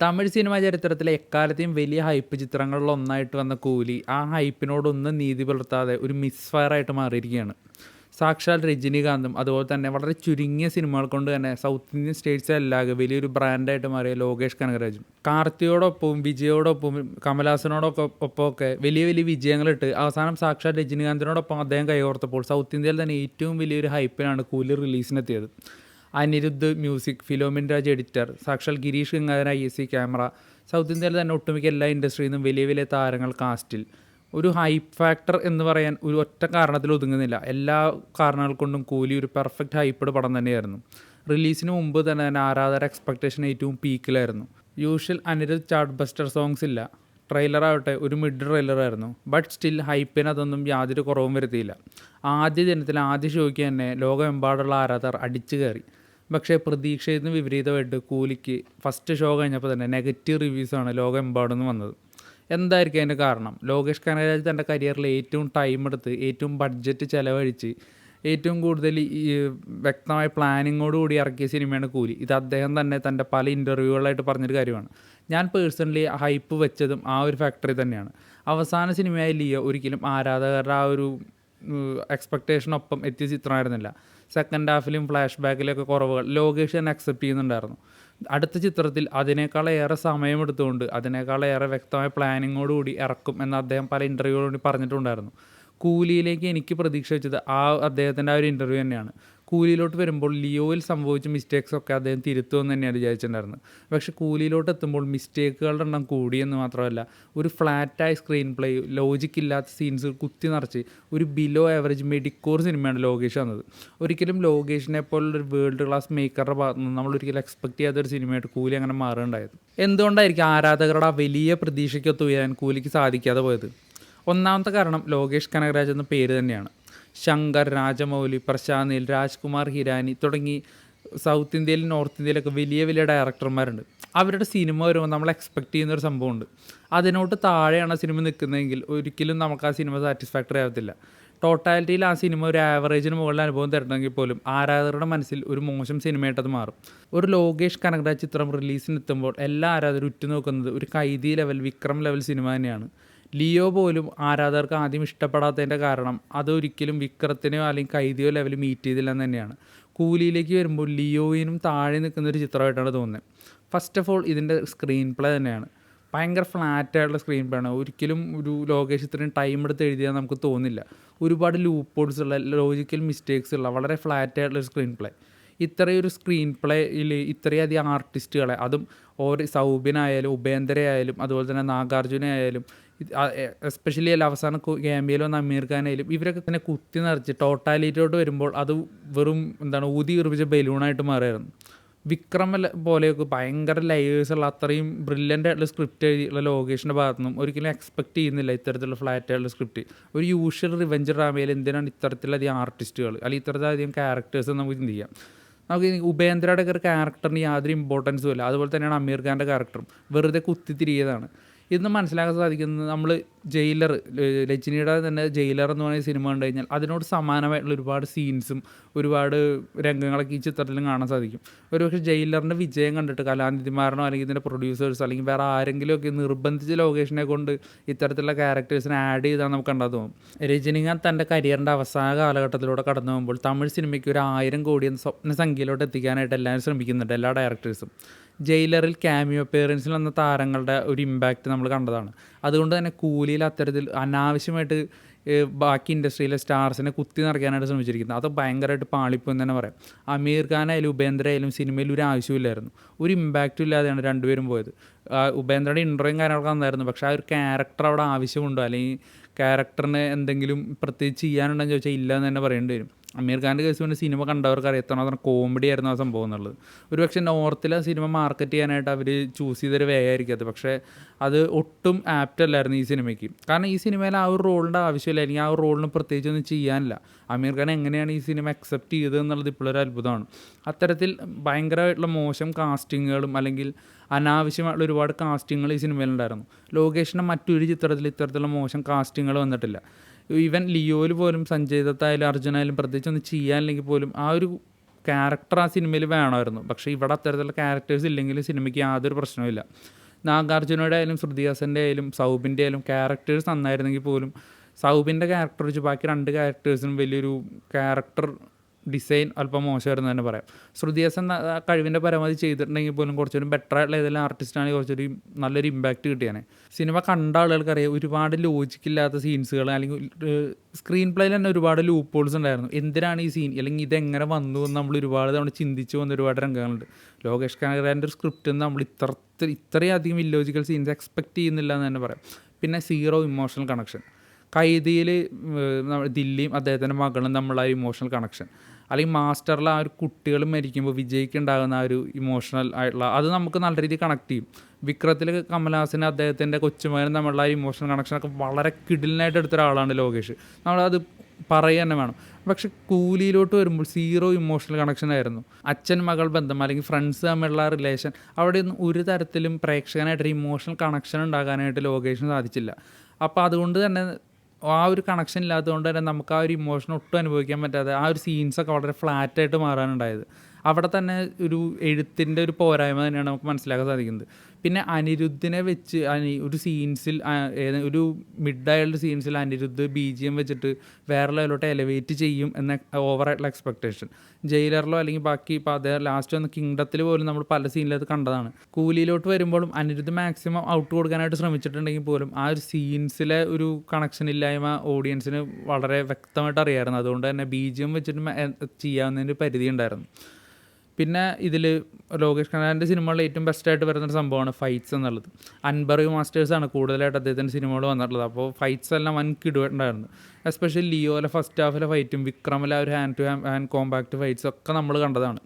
Tamil cinema ചരിത്രത്തിലെ എക്കാലത്തെയും വലിയ ഹൈപ്പ് ചിത്രങ്ങളിൽ ഒന്നായിട്ട് വന്ന കൂലി ആ ഹൈപ്പിനോടൊന്നും നീതി പുലർത്താതെ ഒരു മിസ് ഫയർ ആയിട്ട് മാറിയിരിക്കുകയാണ്. സാക്ഷാൽ രജനീകാന്തും അതുപോലെ തന്നെ വളരെ ചുരുങ്ങിയ സിനിമകൾ കൊണ്ട് തന്നെ സൗത്ത് ഇന്ത്യൻ സ്റ്റേറ്റ്സിലല്ലാതെ വലിയൊരു ബ്രാൻഡായിട്ട് മാറിയ ലോകേഷ് കനകരാജും കാർത്തിയോടൊപ്പവും വിജയോടൊപ്പവും കമലഹാസനോടൊപ്പമൊക്കെ വലിയ വലിയ വിജയങ്ങളിട്ട് അവസാനം സാക്ഷാൽ രജനീകാന്തിനോടൊപ്പം അദ്ദേഹം കൈകോർത്തപ്പോൾ സൗത്ത് ഇന്ത്യയിൽ തന്നെ ഏറ്റവും വലിയൊരു ഹൈപ്പിനാണ് കൂലി റിലീസിനെത്തിയത്. അനിരുദ്ധ് മ്യൂസിക്, ഫിലോമിൻ രാജ് എഡിറ്റർ, സാക്ഷാൽ Girish Gangadharan ISC camera, south ഇന്ത്യയിൽ തന്നെ ഒട്ടുമിക്ക എല്ലാ ഇൻഡസ്ട്രിയിൽ നിന്നും വലിയ വലിയ താരങ്ങൾ കാസ്റ്റിൽ. ഒരു ഹൈപ്പ് ഫാക്ടർ എന്ന് പറയാൻ ഒരു ഒറ്റ കാരണത്തിൽ ഒതുങ്ങുന്നില്ല. എല്ലാ കാരണങ്ങൾ കൊണ്ടും കൂലി ഒരു പെർഫെക്റ്റ് ഹൈപ്പഡ് പടം തന്നെയായിരുന്നു. റിലീസിന് മുമ്പ് തന്നെ ആരാധകരുടെ എക്സ്പെക്ടേഷൻ ഏറ്റവും പീക്കിലായിരുന്നു. Usual Anirudh chartbuster songs ഇല്ല. ട്രെയിലറാവട്ടെ ഒരു മിഡ് ട്രെയിലറായിരുന്നു. ബട്ട് സ്റ്റിൽ ഹൈപ്പിന് അതൊന്നും യാതൊരു കുറവും വരുത്തിയില്ല. ആദ്യ ദിനത്തിൽ ആദ്യ ഷോയ്ക്ക് തന്നെ ലോകമെമ്പാടുള്ള ആരാധകർ അടിച്ചു കയറി. പക്ഷേ പ്രതീക്ഷയിൽ നിന്ന് വിപരീതമായിട്ട് കൂലിക്ക് ഫസ്റ്റ് ഷോ കഴിഞ്ഞപ്പോൾ തന്നെ നെഗറ്റീവ് റിവ്യൂസാണ് ലോകമെമ്പാടും വന്നത്. എന്തായിരിക്കും അതിൻ്റെ കാരണം? ലോകേഷ് കനകരാജ് തൻ്റെ കരിയറിൽ ഏറ്റവും ടൈം എടുത്ത് ഏറ്റവും ബഡ്ജറ്റ് ചിലവഴിച്ച് ഏറ്റവും കൂടുതൽ ഈ വ്യക്തമായ പ്ലാനിങ്ങോടുകൂടി ഇറക്കിയ സിനിമയാണ് കൂലി. ഇത് അദ്ദേഹം തന്നെ തൻ്റെ പല ഇൻ്റർവ്യൂകളായിട്ട് പറഞ്ഞൊരു കാര്യമാണ്. ഞാൻ പേഴ്സണലി ഹൈപ്പ് വെച്ചതും ആ ഒരു ഫാക്ടറി തന്നെയാണ്. അവസാന സിനിമയായ ലിയോ ഒരിക്കലും ആരാധകരുടെ ആ ഒരു എക്സ്പെക്റ്റേഷനൊപ്പം എത്തിയ ചിത്രമായിരുന്നില്ല. സെക്കൻഡ് ഹാഫിലും ഫ്ലാഷ് ബാക്കിലൊക്കെ കുറവുകൾ ലോകേഷ് തന്നെ അക്സെപ്റ്റ് ചെയ്യുന്നുണ്ടായിരുന്നു. അടുത്ത ചിത്രത്തിൽ അതിനേക്കാളേറെ സമയമെടുത്തുകൊണ്ട് അതിനേക്കാളേറെ വ്യക്തമായ പ്ലാനിങ്ങോടുകൂടി ഇറക്കും എന്ന് അദ്ദേഹം പല ഇൻ്റർവ്യൂകളോട് പറഞ്ഞിട്ടുണ്ടായിരുന്നു. കൂലിയിലേക്ക് എനിക്ക് പ്രതീക്ഷ വെച്ചത് അദ്ദേഹത്തിൻ്റെ ആ ഒരു ഇൻ്റർവ്യൂ തന്നെയാണ്. കൂലിയിലോട്ട് വരുമ്പോൾ ലിയോയിൽ സംഭവിച്ച മിസ്റ്റേക്സൊക്കെ അദ്ദേഹം തിരുത്തുമെന്ന് തന്നെയാണ് വിചാരിച്ചിട്ടുണ്ടായിരുന്നത്. പക്ഷേ കൂലിയിലോട്ട് എത്തുമ്പോൾ മിസ്റ്റേക്കുകളുടെ എണ്ണം കൂടിയെന്ന് മാത്രമല്ല, ഒരു ഫ്ലാറ്റായ സ്ക്രീൻ പ്ലേ, ലോജിക്കില്ലാത്ത സീൻസ് കുത്തി നിറച്ച് ഒരു ബിലോ ആവറേജ് മെഡിക്കോർ സിനിമയാണ് ലോകേഷ് വന്നത്. ഒരിക്കലും ലോകേഷിനെ പോലുള്ളൊരു വേൾഡ് ക്ലാസ് മേക്കറുടെ ഭാഗത്ത് നിന്ന് നമ്മൾ ഒരിക്കലും എക്സ്പെക്ട് ചെയ്യാത്തൊരു സിനിമയായിട്ട് കൂലി അങ്ങനെ മാറുകയുണ്ടായത്. എന്തുകൊണ്ടായിരിക്കും ആരാധകരുടെ ആ വലിയ പ്രതീക്ഷയ്ക്കൊത്ത് ഉയരാൻ കൂലിക്ക് സാധിക്കാതെ പോയത്? ഒന്നാമത്തെ കാരണം ലോകേഷ് കനകരാജ് എന്ന പേര് തന്നെയാണ്. ശങ്കർ, രാജമൗലി, പ്രശാന്ത് നീൽ, രാജ്കുമാർ ഹിരാനി തുടങ്ങി സൗത്ത് ഇന്ത്യയിലും നോർത്ത് ഇന്ത്യയിലൊക്കെ വലിയ വലിയ ഡയറക്ടർമാരുണ്ട്. അവരുടെ സിനിമ വരുമ്പോൾ നമ്മൾ എക്സ്പെക്റ്റ് ചെയ്യുന്നൊരു സംഭവമുണ്ട്. അതിനോട്ട് താഴെയാണ് സിനിമ നിൽക്കുന്നതെങ്കിൽ ഒരിക്കലും നമുക്ക് ആ സിനിമ സാറ്റിസ്ഫാക്ടറി ആവത്തില്ല. ടോട്ടാലിറ്റിയിൽ ആ സിനിമ ഒരു ആവറേജിന് മുകളിൽ അനുഭവം തരണമെങ്കിൽ പോലും ആരാധകരുടെ മനസ്സിൽ ഒരു മോശം സിനിമയായിട്ടത് മാറും. ഒരു ലോകേഷ് കനകരാജ് ചിത്രം റിലീസിനെത്തുമ്പോൾ എല്ലാ ആരാധകരും ഉറ്റുനോക്കുന്നത് ഒരു Kaithi level, Vikram level cinema തന്നെയാണ്. ലിയോ പോലും ആരാധകർക്ക് ആദ്യം ഇഷ്ടപ്പെടാത്തതിൻ്റെ കാരണം അതൊരിക്കലും വിക്രത്തിനെയോ അല്ലെങ്കിൽ കൈദിയോ ലെവൽ മീറ്റ് ചെയ്തില്ലെന്ന് തന്നെയാണ്. കൂലിയിലേക്ക് വരുമ്പോൾ ലിയോയിനും താഴെ നിൽക്കുന്നൊരു ചിത്രമായിട്ടാണ് തോന്നുന്നത്. ഫസ്റ്റ് ഓഫ് ഓൾ ഇതിൻ്റെ സ്ക്രീൻ പ്ലേ തന്നെയാണ്. ഭയങ്കര ഫ്ലാറ്റായിട്ടുള്ള സ്ക്രീൻ പ്ലേ ആണ്. ഒരിക്കലും ഒരു ലോകേഷ് ഇത്രയും ടൈം എടുത്ത് എഴുതിയാൽ നമുക്ക് തോന്നില്ല. ഒരുപാട് ലൂപ്പോഡ്സ് ഉള്ള, ലോജിക്കൽ മിസ്റ്റേക്സ് ഉള്ള വളരെ ഫ്ലാറ്റായിട്ടുള്ള സ്ക്രീൻ പ്ലേ. ഇത്രയൊരു സ്ക്രീൻ പ്ലേയിൽ ഇത്രയധികം ആർട്ടിസ്റ്റുകളെ, അതും ഓരോ സൗബിനായാലും ഉപേന്ദ്രയായാലും അതുപോലെ തന്നെ നാഗാർജുനയായാലും എസ്പെഷ്യലി അല്ല അവസാനം ക്യാമിയയിൽ വന്ന അമീർ ഖാനായാലും ഇവരൊക്കെ തന്നെ കുത്തി നിറച്ച് ടോട്ടാലിറ്റിയോട്ട് വരുമ്പോൾ അത് വെറും ഊതി ഉറപ്പിച്ച ബലൂണായിട്ട് മാറിയായിരുന്നു. വിക്രം പോലെയൊക്കെ ഭയങ്കര ലെയേഴ്സുള്ള അത്രയും ബ്രില്യൻ്റ് ആയിട്ടുള്ള സ്ക്രിപ്റ്റ് എഴുതിയുള്ള ലോകേഷിൻ്റെ ഭാഗത്തുനിന്നും ഒരിക്കലും എക്സ്പെക്റ്റ് ചെയ്യുന്നില്ല ഇത്തരത്തിലുള്ള ഫ്ലാറ്റായിട്ടുള്ള സ്ക്രിപ്റ്റ്. ഒരു യൂഷ്വൽ റിവെഞ്ച് ഡ്രാമയിൽ എന്തിനാണ് ഇത്തരത്തിലധികം ആർട്ടിസ്റ്റുകൾ അല്ലെങ്കിൽ ഇത്തരത്തിലധികം ക്യാരക്ടേഴ്സ് നമുക്ക് ചിന്തിക്കാം. നമുക്ക് ഉപേന്ദ്രയുടെ ഒരു ക്യാരക്ടറിന് യാതൊരു ഇമ്പോർട്ടൻസും ഇല്ല. അതുപോലെ തന്നെയാണ് അമീർ ഖാൻ്റെ ക്യാരക്ടറും വെറുതെ കുത്തിത്തിരിയതാണ്. ഇന്ന് മനസ്സിലാക്കാൻ സാധിക്കുന്നത് നമ്മൾ ജയിലർ, രജനിയുടെ തന്നെ ജയിലർ എന്ന് പറയുന്ന സിനിമ കണ്ടു കഴിഞ്ഞാൽ അതിനോട് സമാനമായിട്ടുള്ള ഒരുപാട് സീൻസും ഒരുപാട് രംഗങ്ങളൊക്കെ ഈ ചിത്രത്തിലും കാണാൻ സാധിക്കും. ഒരുപക്ഷെ ജയിലറിൻ്റെ വിജയം കണ്ടിട്ട് കലാനിധിമാരനോ അല്ലെങ്കിൽ ഇതിൻ്റെ പ്രൊഡ്യൂസേഴ്സോ അല്ലെങ്കിൽ വേറെ ആരെങ്കിലുമൊക്കെ നിർബന്ധിച്ച് ലോകേഷിനെ കൊണ്ട് ഇത്തരത്തിലുള്ള ക്യാരക്ടേഴ്സിനെ ആഡ് ചെയ്താൽ നമുക്ക് കണ്ടാൽ തോന്നും. രജനികാന്ത് തൻ്റെ കരിയറിൻ്റെ അവസാന കാലഘട്ടത്തിലൂടെ കടന്നു പോകുമ്പോൾ തമിഴ് സിനിമയ്ക്ക് ഒരു 1000 കോടി എന്ന സ്വപ്ന സംഖ്യയിലോട്ട് എത്തിക്കാനായിട്ട് എല്ലാവരും ശ്രമിക്കുന്നുണ്ട്, എല്ലാ ഡയറക്ടേഴ്സും. ജയിലറിൽ ക്യാമിയോ അപ്പിയറൻസിൽ വന്ന താരങ്ങളുടെ ഒരു ഇമ്പാക്റ്റ് നമ്മൾ കണ്ടതാണ്. അതുകൊണ്ട് തന്നെ കൂലിയിൽ അത്തരത്തിൽ അനാവശ്യമായിട്ട് ബാക്കി ഇൻഡസ്ട്രിയിലെ സ്റ്റാർസിനെ കുത്തി നിറയ്ക്കാനായിട്ട് ശ്രമിച്ചിരിക്കുന്നത്. അത് ഭയങ്കരമായിട്ട് പാളിപ്പോയെന്ന് തന്നെ പറയാം. അമീർ ഖാനായാലും ഉപേന്ദ്രയായാലും സിനിമയിൽ ഒരു ആവശ്യമില്ലായിരുന്നു, ഒരു ഇമ്പാക്റ്റും ഇല്ലാതെയാണ് രണ്ടുപേരും പോയത്. ഉപേന്ദ്രയുടെ ഇൻട്രോയും കാര്യങ്ങളൊക്കെ വന്നായിരുന്നു, പക്ഷേ ആ ഒരു ക്യാരക്ടർ അവിടെ ആവശ്യമുണ്ടോ അല്ലെങ്കിൽ ക്യാരക്ടറിന് എന്തെങ്കിലും പ്രത്യേകിച്ച് ചെയ്യാനുണ്ടെന്ന് ചോദിച്ചാൽ ഇല്ല എന്ന് തന്നെ പറയേണ്ടി വരും. അമീർ ഖാൻ്റെ കേസ് കൊണ്ട് സിനിമ കണ്ടവർക്ക് അറിയത്തണം കോമഡി ആയിരുന്നു ആ സംഭവം എന്നുള്ളത്. ഒരുപക്ഷെ നോർത്തിലെ സിനിമ മാർക്കറ്റ് ചെയ്യാനായിട്ട് അവർ ചൂസ് ചെയ്തൊരു വേ ആയിരിക്കും അത്. പക്ഷേ അത് ഒട്ടും ആപ്റ്റ് അല്ലായിരുന്നു ഈ സിനിമയ്ക്ക്. കാരണം ഈ സിനിമയിൽ ആ ഒരു റോളിൻ്റെ ആവശ്യമില്ല, അല്ലെങ്കിൽ ആ ഒരു റോളിന് പ്രത്യേകിച്ചൊന്നും ചെയ്യാനില്ല. അമീർ ഖാൻ എങ്ങനെയാണ് ഈ സിനിമ അക്സെപ്റ്റ് ചെയ്തത് എന്നുള്ളത് ഇപ്പോഴൊരു അത്ഭുതമാണ്. അത്തരത്തിൽ ഭയങ്കരമായിട്ടുള്ള മോശം കാസ്റ്റിങ്ങുകളും അല്ലെങ്കിൽ അനാവശ്യമായിട്ടുള്ള ഒരുപാട് കാസ്റ്റിങ്ങുകൾ ഈ സിനിമയിലുണ്ടായിരുന്നു. ലോകേഷിൻ്റെ മറ്റൊരു ചിത്രത്തിൽ ഇത്തരത്തിലുള്ള മോശം കാസ്റ്റിങ്ങുകൾ വന്നിട്ടില്ല. ഈവൻ ലിയോയിൽ പോലും സഞ്ജയ് ദത്തായാലും അർജുനായാലും പ്രത്യേകിച്ച് ഒന്നും ചെയ്യാനില്ലെങ്കിൽ പോലും ആ ഒരു ക്യാരക്ടർ ആ സിനിമയിൽ വേണമായിരുന്നു. പക്ഷേ ഇവിടെ അത്തരത്തിലുള്ള ക്യാരക്ടേഴ്സ് ഇല്ലെങ്കിലും സിനിമയ്ക്ക് യാതൊരു പ്രശ്നവുമില്ല. നാഗാർജുനയുടെ ആയാലും ശ്രുതി ഹാസൻ്റെ ആയാലും സൗബിൻ്റെ ആയാലും ക്യാരക്ടേഴ്സ് നന്നായിരുന്നെങ്കിൽ പോലും സൗബിൻ്റെ ക്യാരക്ടർ വെച്ച് ബാക്കി 2 ക്യാരക്ടേഴ്സിനും വലിയൊരു ക്യാരക്ടർ ഡിസൈൻ അല്പം മോശമായിരുന്നു തന്നെ പറയാം. ശ്രുതി ഹാസൻ കഴിവിൻ്റെ പരമാവധി ചെയ്തിട്ടുണ്ടെങ്കിൽ പോലും കുറച്ചൊരു ബെറ്റർ ആയിട്ടുള്ള ഏതെങ്കിലും ആർട്ടിസ്റ്റാണെങ്കിൽ കുറച്ചൊരു നല്ലൊരു ഇമ്പാക്റ്റ് കിട്ടിയാണ്. സിനിമ കണ്ട ആളുകൾക്കറിയാം ഒരുപാട് ലോജിക്കില്ലാത്ത സീൻസുകൾ അല്ലെങ്കിൽ സ്ക്രീൻ പ്ലേയിൽ തന്നെ ഒരുപാട് ലൂപ്പ് ഹോൾസ് ഉണ്ടായിരുന്നു. എന്തിനാണ് ഈ സീൻ അല്ലെങ്കിൽ ഇതെങ്ങനെ വന്നു എന്ന് നമ്മൾ ഒരുപാട് തവണ ചിന്തിച്ച് വന്ന ഒരുപാട് രംഗങ്ങളുണ്ട്. ലോകേഷ് കനകരാൻ്റെ ഒരു സ്ക്രിപ്റ്റിൽ നിന്ന് നമ്മൾ ഇത്രയധികം ഇല്ലോജിക്കൽ സീൻസ് എക്സ്പെക്റ്റ് ചെയ്യുന്നില്ല എന്ന് തന്നെ പറയാം. പിന്നെ സീറോ ഇമോഷണൽ കണക്ഷൻ. കൈദിയിൽ ദില്ലിയും അദ്ദേഹത്തിൻ്റെ മകളും തമ്മിലുള്ള ആ ഇമോഷണൽ കണക്ഷൻ, അല്ലെങ്കിൽ മാസ്റ്ററിൽ ആ ഒരു കുട്ടികൾ മരിക്കുമ്പോൾ വിജയ്ക്ക് ഉണ്ടാകുന്ന ആ ഒരു ഇമോഷണൽ ആയിട്ടുള്ള അത് നമുക്ക് നല്ല രീതിയിൽ കണക്ട് ചെയ്യും. വിക്രത്തിൽ കമൽഹാസന് അദ്ദേഹത്തിൻ്റെ കൊച്ചുമകനും തമ്മിലുള്ള ആ ഇമോഷണൽ കണക്ഷനൊക്കെ വളരെ കിടിലനായിട്ട് എടുത്ത ഒരാളാണ് ലോകേഷ്. നമ്മളത് പറയുക തന്നെ വേണം. പക്ഷെ കൂലിയിലോട്ട് വരുമ്പോൾ സീറോ ഇമോഷണൽ കണക്ഷൻ ആയിരുന്നു. അച്ഛൻ മകൾ ബന്ധം അല്ലെങ്കിൽ ഫ്രണ്ട്സ് തമ്മിലുള്ള റിലേഷൻ അവിടെയൊന്നും ഒരു തരത്തിലും പ്രേക്ഷകനായിട്ടൊരു ഇമോഷണൽ കണക്ഷൻ ഉണ്ടാകാനായിട്ട് ലോകേഷിന് സാധിച്ചില്ല. അപ്പോൾ അതുകൊണ്ട് തന്നെ ആ ഒരു കണക്ഷൻ ഇല്ലാത്തതുകൊണ്ട് തന്നെ നമുക്ക് ആ ഒരു ഇമോഷൻ ഒട്ടും അനുഭവിക്കാൻ പറ്റാതെ ആ ഒരു സീൻസൊക്കെ വളരെ ഫ്ലാറ്റായിട്ട് മാറാനുണ്ടായത്. അവിടെ തന്നെ ഒരു എഴുത്തിൻ്റെ ഒരു പോരായ്മ തന്നെയാണ് നമുക്ക് മനസ്സിലാക്കാൻ സാധിക്കുന്നത്. പിന്നെ അനിരുദ്ധിനെ വെച്ച് ഒരു സീൻസിൽ ഒരു മിഡായുള്ള സീൻസിൽ അനിരുദ്ധ് BGM വെച്ചിട്ട് വേറെ ലെവലോട്ട് എലവേറ്റ് ചെയ്യും എന്ന ഓവറായിട്ടുള്ള എക്സ്പെക്റ്റേഷൻ. ജയിലറിലോ അല്ലെങ്കിൽ ബാക്കി ഇപ്പോൾ അതേ ലാസ്റ്റ് വന്ന കിങ്ഡത്തിൽ പോലും നമ്മൾ പല സീനിലും അത് കണ്ടതാണ്. കൂലിയിലോട്ട് വരുമ്പോഴും അനിരുദ്ധ് മാക്സിമം ഔട്ട് കൊടുക്കാനായിട്ട് ശ്രമിച്ചിട്ടുണ്ടെങ്കിൽ പോലും ആ ഒരു സീൻസിലെ ഒരു കണക്ഷൻ ഇല്ലായ്മ ഓഡിയൻസിന് വളരെ വ്യക്തമായിട്ട് അറിയാമായിരുന്നു. അതുകൊണ്ട് തന്നെ BGM വെച്ചിട്ട് ചെയ്യാവുന്നതിന് പരിധി ഉണ്ടായിരുന്നു. പിന്നെ ഇതിൽ ലോകേഷ് കനകരാൻ്റെ സിനിമകളിൽ ഏറ്റവും ബെസ്റ്റായിട്ട് വരുന്നൊരു സംഭവമാണ് ഫൈറ്റ്സ് എന്നുള്ളത്. അൻബറി മാസ്റ്റേഴ്സാണ് കൂടുതലായിട്ട് അദ്ദേഹത്തിൻ്റെ സിനിമകൾ വന്നിട്ടുള്ളത്. അപ്പോൾ ഫൈറ്റ്സ് എല്ലാം വൻ കിടുണ്ടായിരുന്നു. എസ്പെഷ്യലി ലിയോയിലെ ഫസ്റ്റ് ഹാഫിലെ ഫൈറ്റും വിക്രമിലെ ഒരു hand to hand compact fights ഒക്കെ നമ്മൾ കണ്ടതാണ്.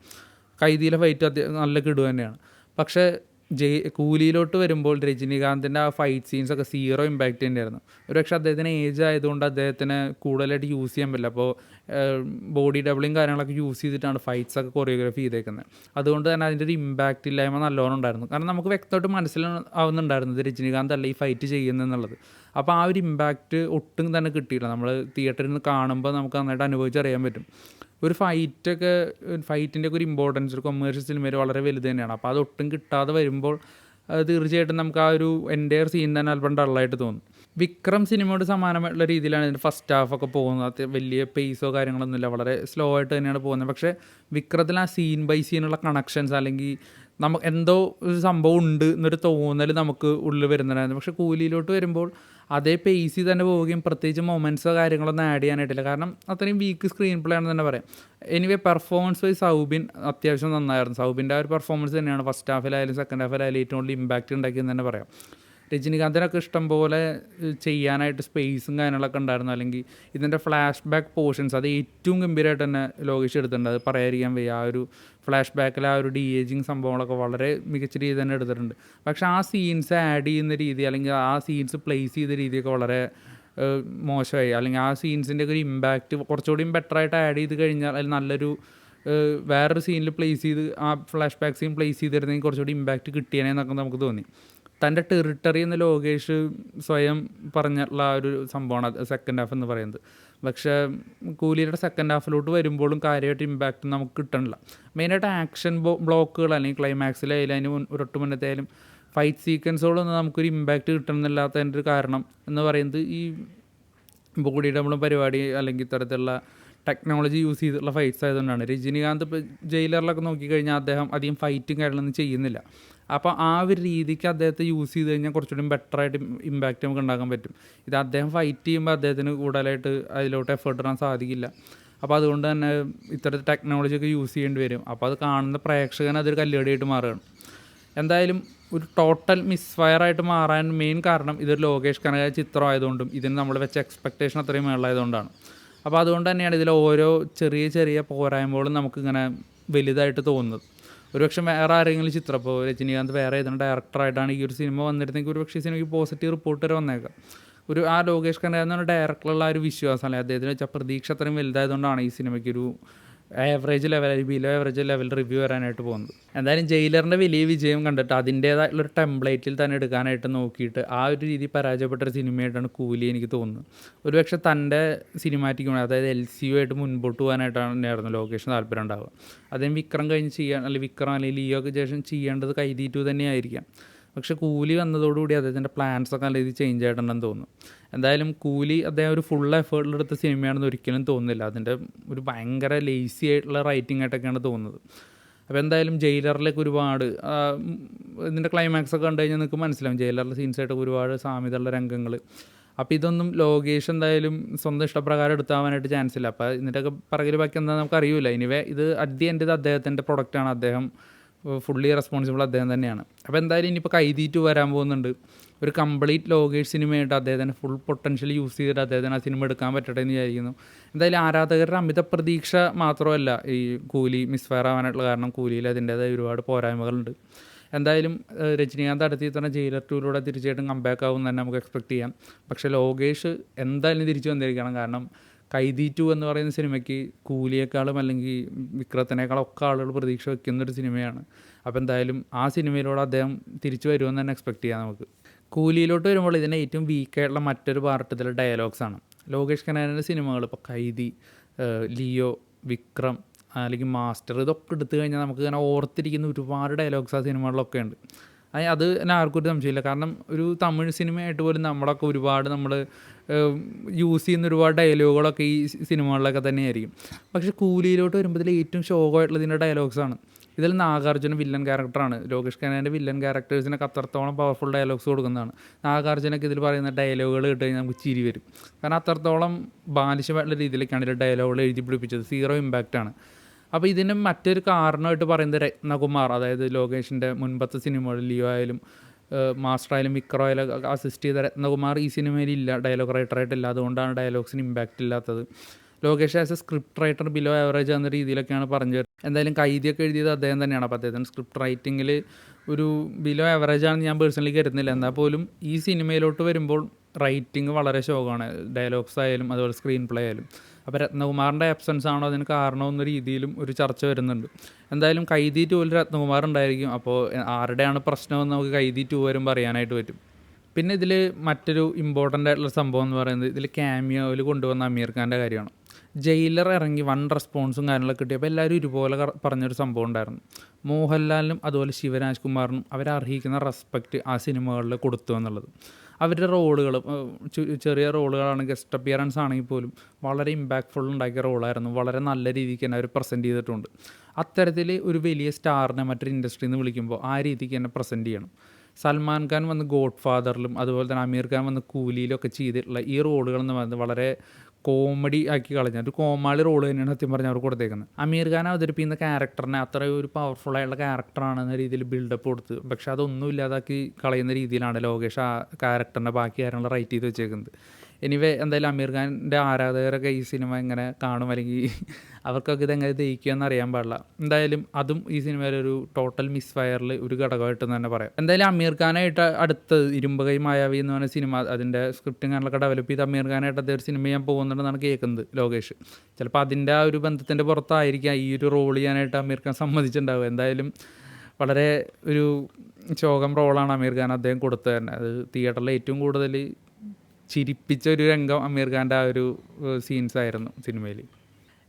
കൈദിയിലെ ഫൈറ്റ് നല്ല കിടു തന്നെയാണ്. പക്ഷേ കൂലിയിലോട്ട് വരുമ്പോൾ രജനീകാന്തിൻ്റെ ആ ഫൈറ്റ് സീൻസൊക്കെ സീറോ ഇമ്പാക്റ്റ് തന്നെയായിരുന്നു. ഒരുപക്ഷെ അദ്ദേഹത്തിന് ഏജ് ആയതുകൊണ്ട് അദ്ദേഹത്തിന് കൂടുതലായിട്ട് യൂസ് ചെയ്യാൻ പറ്റില്ല. അപ്പോൾ ബോഡി ഡബിളിങ് കാര്യങ്ങളൊക്കെ യൂസ് ചെയ്തിട്ടാണ് ഫൈറ്റ്സൊക്കെ കൊറിയോഗ്രാഫി ചെയ്തേക്കുന്നത്. അതുകൊണ്ട് തന്നെ അതിൻ്റെ ഒരു ഇമ്പാക്റ്റ് ഇല്ലായ്മ നല്ലോണം ഉണ്ടായിരുന്നു. കാരണം നമുക്ക് വ്യക്തമായിട്ട് മനസ്സിലാവുന്നുണ്ടായിരുന്നത് രജനീകാന്ത് അല്ല ഈ ഫൈറ്റ് ചെയ്യുന്നതെന്നുള്ളത്. അപ്പോൾ ആ ഒരു ഇമ്പാക്റ്റ് ഒട്ടും തന്നെ കിട്ടിയില്ല. നമ്മൾ തിയേറ്ററിൽ നിന്ന് കാണുമ്പോൾ നമുക്ക് നന്നായിട്ട് അനുഭവിച്ചറിയാൻ പറ്റും. ഒരു ഫൈറ്റിൻ്റെ ഒക്കെ ഒരു ഇമ്പോർട്ടൻസ് ഒരു കൊമേഴ്ഷ്യൽ സിനിമയിൽ വളരെ വലുത് തന്നെയാണ്. അപ്പോൾ അതൊട്ടും കിട്ടാതെ വരുമ്പോൾ തീർച്ചയായിട്ടും നമുക്ക് ആ ഒരു എൻ്റയർ സീൻ തന്നെ അല്പം ഡള്ളായിട്ട് തോന്നും. വിക്രം സിനിമയോട് സമാനമായിട്ടുള്ള രീതിയിലാണ് ഇതിൻ്റെ ഫസ്റ്റ് ഹാഫൊക്കെ പോകുന്നത്. വലിയ പേസോ കാര്യങ്ങളൊന്നുമില്ല, വളരെ സ്ലോ ആയിട്ട് തന്നെയാണ് പോകുന്നത്. പക്ഷേ വിക്രത്തിൽ ആ സീൻ ബൈ സീനുള്ള കണക്ഷൻസ് അല്ലെങ്കിൽ നമുക്ക് എന്തോ ഒരു സംഭവം ഉണ്ട് എന്നൊരു തോന്നൽ നമുക്ക് ഉള്ളിൽ വരുന്നുണ്ടായിരുന്നു. പക്ഷേ കൂലിയിലോട്ട് വരുമ്പോൾ അതേ പേസിൽ തന്നെ പോവുകയും പ്രത്യേകിച്ച് മൊമെൻറ്റ്സോ കാര്യങ്ങളൊന്നും ആഡ് ചെയ്യാനായിട്ടില്ല. കാരണം അത്രയും വീക്ക് സ്ക്രീൻ പ്ലേ ആണെന്ന് തന്നെ പറയാം. എനിവേ പെർഫോമൻസ് വൈസ് സൗബിൻ അത്യാവശ്യം നന്നായിരുന്നു. സൗബിൻ്റെ ആ ഒരു പെർഫോമൻസ് തന്നെയാണ് ഫസ്റ്റ് ഹാഫിലായാലും സെക്കൻഡ് ഹാഫിലായാലും ഏറ്റവും കൂടുതൽ ഇമ്പാക്റ്റ് ഉണ്ടാക്കിയെന്ന് തന്നെ പറയാം. രജനീകാന്തിനൊക്കെ ഇഷ്ടം പോലെ ചെയ്യാനായിട്ട് സ്പേസും കാര്യങ്ങളൊക്കെ ഉണ്ടായിരുന്നു. അല്ലെങ്കിൽ ഇതിൻ്റെ ഫ്ലാഷ് ബാക്ക് പോർഷൻസ് അത് ഏറ്റവും ഗംഭീരമായിട്ട് തന്നെ ലോകേഷ് എടുത്തിട്ടുണ്ട്. അത് പറയാതിരിക്കാൻ വയ്യ. ആ ഒരു ഫ്ലാഷ് ബാക്കിൽ ആ ഒരു ഡി-ഏജിങ് സംഭവങ്ങളൊക്കെ വളരെ മികച്ച രീതിയിൽ തന്നെ എടുത്തിട്ടുണ്ട്. പക്ഷേ ആ സീൻസ് ആഡ് ചെയ്യുന്ന രീതി അല്ലെങ്കിൽ ആ സീൻസ് പ്ലേസ് ചെയ്ത രീതിയൊക്കെ വളരെ മോശമായി. അല്ലെങ്കിൽ ആ സീൻസിൻ്റെ ഒക്കെ ഒരു ഇമ്പാക്റ്റ് കുറച്ചുകൂടിയും ബെറ്ററായിട്ട് ആഡ് ചെയ്ത് കഴിഞ്ഞാൽ അതിൽ നല്ലൊരു വേറൊരു സീനിൽ പ്ലേസ് ചെയ്ത് ആ ഫ്ലാഷ് ബാക്ക് സീൻ പ്ലേസ് ചെയ്തിരുന്നെങ്കിൽ കുറച്ചുകൂടി ഇമ്പാക്റ്റ് കിട്ടിയേനെന്നൊക്കെ നമുക്ക് തോന്നി. തൻ്റെ ടെറിട്ടറി എന്ന് ലോകേഷ് സ്വയം പറഞ്ഞിട്ടുള്ള ആ ഒരു സംഭവമാണ് സെക്കൻഡ് ഹാഫ് എന്ന് പറയുന്നത്. പക്ഷേ കൂലിയുടെ സെക്കൻഡ് ഹാഫിലോട്ട് വരുമ്പോഴും കാര്യമായിട്ട് ഇമ്പാക്റ്റ് നമുക്ക് കിട്ടണില്ല. മെയിനായിട്ട് ആക്ഷൻ ബ്ലോക്കുകൾ അല്ലെങ്കിൽ ക്ലൈമാക്സിലായാലും അതിന് ഒരൊട്ട് മുന്നത്തായാലും ഫൈറ്റ് സീക്വൻസുകളൊന്നും നമുക്കൊരു ഇമ്പാക്റ്റ് കിട്ടണമെന്നില്ലാത്തതിൻ്റെ ഒരു കാരണം എന്ന് പറയുന്നത് ഈ ബോഡി ഡബിളും പരിപാടി അല്ലെങ്കിൽ ഇത്തരത്തിലുള്ള ടെക്നോളജി യൂസ് ചെയ്തിട്ടുള്ള ഫൈറ്റ്സ് ആയതുകൊണ്ടാണ്. രജനീകാന്ത് ഇപ്പോൾ ജയിലറിലൊക്കെ നോക്കിക്കഴിഞ്ഞാൽ അദ്ദേഹം അധികം ഫൈറ്റും കാര്യങ്ങളൊന്നും ചെയ്യുന്നില്ല. അപ്പോൾ ആ ഒരു രീതിക്ക് അദ്ദേഹത്തെ യൂസ് ചെയ്ത് കഴിഞ്ഞാൽ കുറച്ചുകൂടി ബെറ്ററായിട്ട് ഇമ്പാക്റ്റ് നമുക്ക് ഉണ്ടാക്കാൻ പറ്റും. ഇത് അദ്ദേഹം ഫൈറ്റ് ചെയ്യുമ്പോൾ അദ്ദേഹത്തിന് കൂടുതലായിട്ട് അതിലോട്ട് എഫേർട്ട് ഇടാൻ സാധിക്കില്ല. അപ്പോൾ അതുകൊണ്ട് തന്നെ ഇത്തരത്തിൽ ടെക്നോളജിയൊക്കെ യൂസ് ചെയ്യേണ്ടി വരും. അപ്പോൾ അത് കാണുന്ന പ്രേക്ഷകന് അതൊരു കല്ലുകടിയായിട്ട് മാറുകയാണ്. എന്തായാലും ഒരു ടോട്ടൽ മിസ്ഫയറായിട്ട് മാറാൻ മെയിൻ കാരണം ഇതൊരു ലോകേഷ് കനകരാജ് ചിത്രമായതുകൊണ്ടും ഇതിന് നമ്മൾ വെച്ച എക്സ്പെക്റ്റേഷൻ അത്രയും മേളായതുകൊണ്ടാണ്. അപ്പോൾ അതുകൊണ്ട് തന്നെയാണ് ഇതിൽ ഓരോ ചെറിയ ചെറിയ പോരായ്മകളും നമുക്കിങ്ങനെ വലുതായിട്ട് തോന്നുന്നത്. ഒരുപക്ഷെ വേറെ ആരെങ്കിലും ചിത്രം ഇപ്പോൾ രജനീകാന്ത് വേറെ ഏതെങ്കിലും ഡയറക്ടറായിട്ടാണ് ഈ ഒരു സിനിമ വന്നിരുന്നെങ്കിൽ ഒരുപക്ഷെ സിനിമയ്ക്ക് പോസിറ്റീവ് റിപ്പോർട്ട് വരെ വന്നേക്കാം. ആ ലോകേഷ് കനകരാജ് എന്ന ഡയറക്ടറുള്ള ഒരു വിശ്വാസം അല്ലെങ്കിൽ അദ്ദേഹത്തിന് വെച്ച പ്രതീക്ഷ അത്രയും വലുതായതുകൊണ്ടാണ് ഈ സിനിമയ്ക്കൊരു average level, below average level review വരാനായിട്ട് പോകുന്നത്. എന്തായാലും ജയിലറിൻ്റെ വലിയ വിജയം കണ്ടിട്ട് അതിൻ്റേതായിട്ടുള്ളൊരു ടെംപ്ലേറ്റിൽ തന്നെ എടുക്കാനായിട്ട് നോക്കിയിട്ട് ആ ഒരു രീതി പരാജയപ്പെട്ടൊരു സിനിമയായിട്ടാണ് കൂലി എനിക്ക് തോന്നുന്നത്. ഒരുപക്ഷെ തൻ്റെ സിനിമാറ്റിക്, അതായത് LCU ആയിട്ട് മുൻപോട്ട് പോകാനായിട്ടായിരുന്നു ലോകേഷിന് താല്പര്യം ഉണ്ടാവുക. അദ്ദേഹം വിക്രം കഴിഞ്ഞ് ചെയ്യാൻ, അല്ലെങ്കിൽ വിക്രം അല്ലെങ്കിൽ ലിയോക്ക് ശേഷം ചെയ്യേണ്ടത് കൈദി 2 തന്നെയായിരിക്കാം. പക്ഷേ കൂലി വന്നതോടുകൂടി അദ്ദേഹത്തിൻ്റെ പ്ലാൻസൊക്കെ നല്ല രീതിയിൽ ചേഞ്ച് ആയിട്ടുണ്ടെന്ന് തോന്നുന്നു. എന്തായാലും കൂലി അദ്ദേഹം ഒരു ഫുൾ എഫേർട്ടിലെടുത്ത സിനിമയാണെന്ന് ഒരിക്കലും തോന്നുന്നില്ല. അതിൻ്റെ ഒരു ഭയങ്കര ലേസി ആയിട്ടുള്ള റൈറ്റിംഗ് ആയിട്ടൊക്കെയാണ് തോന്നുന്നത്. അപ്പോൾ എന്തായാലും ജയിലറിലേക്ക് ഒരുപാട് ഇതിൻ്റെ ക്ലൈമാക്സൊക്കെ കണ്ടു കഴിഞ്ഞാൽ നിങ്ങൾക്ക് മനസ്സിലാവും ജയിലറിലെ സീൻസായിട്ടൊക്കെ ഒരുപാട് സാമ്യതയുള്ള രംഗങ്ങൾ. അപ്പോൾ ഇതൊന്നും ലോകേഷ് എന്തായാലും സ്വന്തം ഇഷ്ടപ്രകാരം എടുത്താവാനായിട്ട് ചാൻസ് ഇല്ല. അപ്പോൾ ഇതിൻ്റെയൊക്കെ പിറകിൽ ബാക്കി എന്താ നമുക്കറിയില്ല. ഇനിവേ ഇത് അറ്റ് ദി എൻഡ് ഇത് അദ്ദേഹത്തിൻ്റെ പ്രൊഡക്റ്റാണ്, അദ്ദേഹം ഫുള്ളി റെസ്പോൺസിബിൾ അദ്ദേഹം തന്നെയാണ്. അപ്പോൾ എന്തായാലും ഇനിയിപ്പോൾ കൈദി 2 വരാൻ പോകുന്നുണ്ട്. ഒരു കംപ്ലീറ്റ് ലോകേഷ് സിനിമയായിട്ട് അദ്ദേഹത്തിന് ഫുൾ പൊട്ടൻഷ്യൽ യൂസ് ചെയ്തിട്ട് അദ്ദേഹത്തിന് ആ സിനിമ എടുക്കാൻ പറ്റട്ടെ എന്ന് വിചാരിക്കുന്നു. എന്തായാലും ആരാധകരുടെ അമിത പ്രതീക്ഷ മാത്രമല്ല ഈ കൂലി മിസ്ഫയർ ആവാനായിട്ടുള്ള കാരണം. കൂലിയിൽ അതിൻ്റേതായ ഒരുപാട് പോരായ്മകളുണ്ട്. എന്തായാലും രജനീകാന്ത് അടുത്ത് തന്നെ ജയിലർ 2 തീർച്ചയായിട്ടും കംബാക്ക് ആവും തന്നെ നമുക്ക് എക്സ്പെക്ട് ചെയ്യാം. പക്ഷേ ലോകേഷ് എന്തായാലും തിരിച്ചു വന്നിരിക്കണം. കാരണം കൈദി 2 എന്ന് പറയുന്ന സിനിമയ്ക്ക് കൂലിയേക്കാളും അല്ലെങ്കിൽ വിക്രത്തിനേക്കാളും ഒക്കെ ആളുകൾ പ്രതീക്ഷ വയ്ക്കുന്നൊരു സിനിമയാണ്. അപ്പോൾ എന്തായാലും ആ സിനിമയിലൂടെ അദ്ദേഹം തിരിച്ചു വരുമെന്ന് തന്നെ എക്സ്പെക്ട് ചെയ്യാം നമുക്ക്. കൂലിയിലോട്ട് വരുമ്പോൾ ഇതിൻ്റെ ഏറ്റവും വീക്കായിട്ടുള്ള മറ്റൊരു പാർട്ട് ഇതിലെ ഡയലോഗ്സാണ്. ലോകേഷ് കനാരൻ്റെ സിനിമകൾ ഇപ്പോൾ കൈദി, ലിയോ, വിക്രം അല്ലെങ്കിൽ മാസ്റ്റർ, ഇതൊക്കെ എടുത്തു കഴിഞ്ഞാൽ നമുക്ക് ഇങ്ങനെ ഓർത്തിരിക്കുന്ന ഒരുപാട് ഡയലോഗ്സ് ആ സിനിമകളിലൊക്കെ ഉണ്ട്. അത് തന്നെ ആർക്കും ഒരു സംശയമില്ല. കാരണം ഒരു തമിഴ് സിനിമയായിട്ട് പോലും നമ്മളൊക്കെ ഒരുപാട് നമ്മൾ യൂസ് ചെയ്യുന്ന ഒരുപാട് ഡയലോഗുകളൊക്കെ ഈ സിനിമകളിലൊക്കെ തന്നെയായിരിക്കും. പക്ഷേ കൂലിയിലോട്ട് വരുമ്പോൾ ഇതിൽ ഏറ്റവും ഷോക്കായിട്ടുള്ള ഇതിൻ്റെ ഡയലോഗ്സാണ്. ഇതിൽ നാഗാർജുന വില്ലൻ ക്യാരക്ടറാണ്. ലോകേഷ് കനാൻ്റെ വില്ലൻ ക്യാരക്ടേഴ്സിനൊക്കെ അത്രത്തോളം പവർഫുൾ ഡയലോഗ്സ് കൊടുക്കുന്നതാണ്. നാഗാർജുനൊക്കെ ഇതിൽ പറയുന്ന ഡയലോഗുകൾ കേട്ട് കഴിഞ്ഞാൽ നമുക്ക് ചിരി വരും. കാരണം അത്രത്തോളം ബാലിശമായിട്ടുള്ള രീതിയിലേക്കാണ് ഇതിൽ ഡയലോഗുകൾ എഴുതി പിടിപ്പിച്ചത്. 0 ഇമ്പാക്റ്റാണ്. അപ്പോൾ ഇതിന് മറ്റൊരു കാരണമായിട്ട് പറയുന്നത് രത്നകുമാർ, അതായത് ലോകേഷിൻ്റെ മുൻപത്തെ സിനിമകളിൽ ലിയോ ആയാലും മാസ്റ്റർ ആയാലും വിക്രം ആയാലും അസിസ്റ്റ് ചെയ്ത രത്നകുമാർ ഈ സിനിമയിലില്ല, ഡയലോഗ് റൈറ്ററായിട്ടില്ല. അതുകൊണ്ടാണ് ഡയലോഗ്സിന് ഇമ്പാക്റ്റ് ഇല്ലാത്തത്. Lokesh as A script writer below average എന്ന രീതിയിലൊക്കെയാണ് പറഞ്ഞു. എന്തായാലും കൈദിയൊക്കെ എഴുതിയത് അദ്ദേഹം തന്നെയാണ്. അപ്പോൾ അദ്ദേഹത്തിന് സ്ക്രിപ്റ്റ് റൈറ്റിങ്ങിൽ ഒരു ബിലോ ആവറേജ് ആണെന്ന് ഞാൻ പേഴ്സണലി കരുതുന്നില്ല. എന്നാൽ പോലും ഈ സിനിമയിലോട്ട് വരുമ്പോൾ റൈറ്റിംഗ് വളരെ ശോകമാണ്. ഡയലോഗ്സ് ആയാലും അതുപോലെ സ്ക്രീൻ പ്ലേ ആയാലും. അപ്പോൾ രത്നകുമാറിൻ്റെ ആബ്സെൻസ് ആണോ അതിന് കാരണമെന്ന രീതിയിലും ഒരു ചർച്ച വരുന്നുണ്ട്. എന്തായാലും കൈദി 2 രത്നകുമാർ ഉണ്ടായിരിക്കും. അപ്പോൾ ആരുടെയാണ് പ്രശ്നമെന്ന് നമുക്ക് കൈദി 2 വരുമ്പോൾ അറിയാനായിട്ട് പറ്റും. പിന്നെ ഇതിൽ മറ്റൊരു ഇമ്പോർട്ടൻ്റ് ആയിട്ടുള്ള സംഭവം എന്ന് പറയുന്നത് ഇതിൽ ക്യാമിയോയിൽ കൊണ്ടുവന്ന അമീർ ഖാൻ്റെ കാര്യമാണ്. ജയിലർ ഇറങ്ങി വൺ റെസ്പോൺസും കാര്യങ്ങളൊക്കെ കിട്ടിയപ്പോൾ എല്ലാവരും ഒരുപോലെ പറഞ്ഞൊരു സംഭവം ഉണ്ടായിരുന്നു. മോഹൻലാലിനും അതുപോലെ ശിവരാജ് കുമാറിനും അവരർഹിക്കുന്ന റെസ്പെക്റ്റ് ആ സിനിമകളിൽ കൊടുത്തു എന്നുള്ളത്. അവരുടെ റോളുകൾ ചെറിയ റോളുകളാണ്, ഗസ്റ്റ് അപ്പിയറൻസ് ആണെങ്കിൽ പോലും വളരെ ഇമ്പാക്റ്റ്ഫുൾ ഉണ്ടാക്കിയ റോളായിരുന്നു. വളരെ നല്ല രീതിക്ക് തന്നെ അവർ പ്രസൻറ്റ് ചെയ്തിട്ടുണ്ട്. അത്തരത്തിൽ ഒരു വലിയ സ്റ്റാറിനെ മറ്റൊരു ഇൻഡസ്ട്രിയിൽ നിന്ന് വിളിക്കുമ്പോൾ ആ രീതിക്ക് തന്നെ പ്രസൻറ്റ് ചെയ്യണം. സൽമാൻ ഖാൻ വന്ന് ഗോഡ് ഫാദറിലും അതുപോലെ തന്നെ അമീർ ഖാൻ വന്ന് കൂലിയിലൊക്കെ ചെയ്തിട്ടുള്ള ഈ റോളുകളെന്ന് പറയുന്നത് വളരെ കോമഡി ആക്കി കളഞ്ഞ ഒരു കോമാളി റോള് തന്നെയാണ് സത്യം പറഞ്ഞാൽ അവർ കൊടുത്തേക്കുന്നത്. അമീർ ഖാൻ അവതരിപ്പിക്കുന്ന ക്യാരക്ടറിനെ അത്രയും ഒരു പവർഫുള്ളായിട്ടുള്ള ക്യാരക്ടറാണെന്ന രീതിയിൽ ബിൽഡപ്പ് കൊടുത്ത്, പക്ഷെ അതൊന്നും ഇല്ലാതാക്കി കളയുന്ന രീതിയിലാണ് ലോകേഷ് ആ ക്യാരക്ടറിൻ്റെ ബാക്കി കാര്യങ്ങൾ റൈറ്റ് ചെയ്ത് വെച്ചേക്കുന്നത്. എനിവേ എന്തായാലും അമീർ ഖാൻ്റെ ആരാധകരൊക്കെ ഈ സിനിമ എങ്ങനെ കാണും, അല്ലെങ്കിൽ അവർക്കൊക്കെ ഇതെങ്ങനെ ദഹിക്കുമെന്ന് അറിയാൻ പാടില്ല. എന്തായാലും അതും ഈ സിനിമയിലൊരു ടോട്ടൽ മിസ് ഫയറിൽ ഒരു ഘടകമായിട്ടെന്ന് തന്നെ പറയാം. എന്തായാലും അമീർ ഖാനായിട്ട് അടുത്ത് ഇരുമ്പ് കൈ മായാവി എന്ന് പറഞ്ഞ സിനിമ അതിൻ്റെ സ്ക്രിപ്റ്റും കാര്യങ്ങളൊക്കെ ഡെവലപ്പ് ചെയ്ത് അമീർ ഖാനായിട്ട് അദ്ദേഹം സിനിമ ചെയ്യാൻ പോകുന്നുണ്ടെന്നാണ് കേൾക്കുന്നത് ലോകേഷ്. ചിലപ്പോൾ അതിൻ്റെ ആ ഒരു ബന്ധത്തിൻ്റെ പുറത്തായിരിക്കാം ഈ ഒരു റോൾ ചെയ്യാനായിട്ട് അമീർ ഖാൻ സമ്മതിച്ചിട്ടുണ്ടാവുക. എന്തായാലും വളരെ ഒരു ശോകം റോളാണ് അമീർ ഖാൻ അദ്ദേഹം കൊടുത്തത് തന്നെ. അത് തിയേറ്ററിൽ ഏറ്റവും കൂടുതൽ ചിരിപ്പിച്ച ഒരു രംഗം അമീർ ഖാൻ്റെ ആ ഒരു സീൻസ് ആയിരുന്നു സിനിമയിൽ.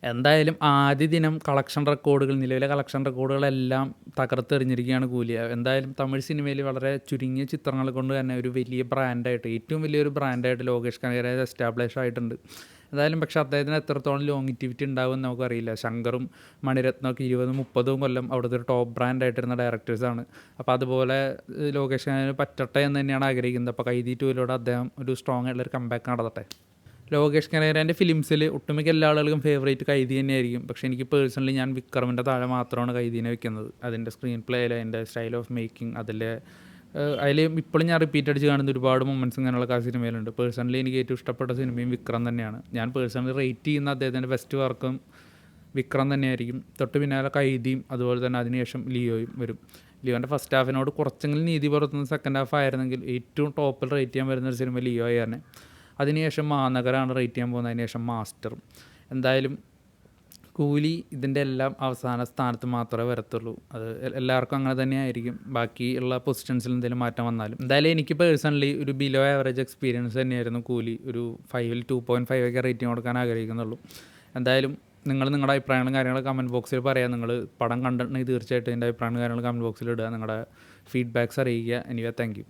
എന്തായാലും ആദ്യ ദിനം കളക്ഷൻ റെക്കോർഡുകൾ, നിലവിലെ കളക്ഷൻ റെക്കോർഡുകളെല്ലാം തകർത്തെറിഞ്ഞിരിക്കുകയാണ് കൂലിയ. എന്തായാലും തമിഴ് സിനിമയിൽ വളരെ ചുരുങ്ങിയ ചിത്രങ്ങൾ കൊണ്ട് തന്നെ ഒരു വലിയ ബ്രാൻഡായിട്ട്, ഏറ്റവും വലിയൊരു ബ്രാൻഡായിട്ട് ലോകേഷ് കനകരാജ് എസ്റ്റാബ്ലിഷ് ആയിട്ടുണ്ട്. എന്തായാലും പക്ഷേ അദ്ദേഹത്തിന് എത്രത്തോളം ലോങ്ങിറ്റിവിറ്റി ഉണ്ടാകുമെന്ന് നമുക്കറിയില്ല. ശങ്കറും മണിരത്നമൊക്കെ 20-30 കൊല്ലം അവിടുത്തെ ഒരു ടോപ്പ് ബ്രാൻഡായിട്ടിരുന്ന ഡയറക്ടേഴ്സാണ്. അപ്പോൾ അതുപോലെ ലോകേഷ് കനകരാജിന് പറ്റട്ടെ എന്ന് തന്നെയാണ് ആഗ്രഹിക്കുന്നത്. അപ്പോൾ കൈദി 2 അദ്ദേഹം ഒരു സ്ട്രോങ് ആയിട്ടുള്ളൊരു കംബാക്ക് നടത്തട്ടെ. ലോകേഷ് കനകരാജിൻ്റെ ഫിലിംസിൽ ഒട്ടുമിക്ക എല്ലാ ആളുകൾക്കും ഫേവറേറ്റ് കൈദി തന്നെയായിരിക്കും. പക്ഷേ എനിക്ക് പേഴ്സണലി ഞാൻ വിക്രമിൻ്റെ താഴെ മാത്രമാണ് കൈദീനെ വെക്കുന്നത്. അതിൻ്റെ സ്ക്രീൻ പ്ലേയിൽ, അതിൻ്റെ സ്റ്റൈൽ ഓഫ് മേക്കിംഗ്, അതിൽ ഇപ്പോഴും ഞാൻ റിപ്പീറ്റ് അടിച്ച് കാണുന്ന ഒരുപാട് മൊമെൻറ്റ്സ് ഇങ്ങനെയുള്ള ആ സിനിമയിലുണ്ട്. പേഴ്സണലി എനിക്ക് ഏറ്റവും ഇഷ്ടപ്പെട്ട സിനിമയും വിക്രം തന്നെയാണ്. ഞാൻ പേഴ്സണലി റേറ്റ് ചെയ്യുന്ന അദ്ദേഹത്തിൻ്റെ ബെസ്റ്റ് വർക്കും വിക്രം തന്നെയായിരിക്കും. തൊട്ട് പിന്നാലെ കൈദിയും അതുപോലെ തന്നെ അതിനുശേഷം ലിയോയും വരും. ലിയോൻ്റെ ഫസ്റ്റ് ഹാഫിനോട് കുറച്ചെങ്കിലും നീതി പുലർത്തുന്ന സെക്കൻഡ് ഹാഫ് ആയിരുന്നെങ്കിൽ ഏറ്റവും ടോപ്പിൽ റേറ്റ് ചെയ്യാൻ വരുന്നൊരു സിനിമ ലിയോ ആയിരുന്നു. അതിനുശേഷം മാനഗരാണ് റേറ്റ് ചെയ്യാൻ പോകുന്നത്, അതിനുശേഷം മാസ്റ്ററും. എന്തായാലും കൂലി ഇതിൻ്റെ എല്ലാം അവസാന സ്ഥാനത്ത് മാത്രമേ വരത്തുള്ളൂ. അത് എല്ലാവർക്കും അങ്ങനെ തന്നെ ആയിരിക്കും. ബാക്കി ഉള്ള പൊസിഷൻസിൽ എന്തെങ്കിലും മാറ്റം വന്നാലും. എന്തായാലും എനിക്ക് പേഴ്സണലി ഒരു ബിലോ ആവറേജ് എക്സ്പീരിയൻസ് തന്നെയായിരുന്നു കൂലി. ഒരു 5-ൽ 2.5 ഒക്കെ റേറ്റിംഗ് കൊടുക്കാൻ ആഗ്രഹിക്കുന്നുള്ളൂ. എന്തായാലും നിങ്ങളുടെ അഭിപ്രായങ്ങളും കാര്യങ്ങളും കമൻറ്റ് ബോക്സിൽ പറയാം. നിങ്ങൾ പടം കണ്ടിട്ടുണ്ടെങ്കിൽ തീർച്ചയായിട്ടും എൻ്റെ അഭിപ്രായങ്ങളും കാര്യങ്ങളും കമൻറ്റ് ബോക്സിൽ ഇടുക. നിങ്ങളുടെ ഫീഡ്ബാക്ക്സ് അറിയിക്കുക. Anyway thank you.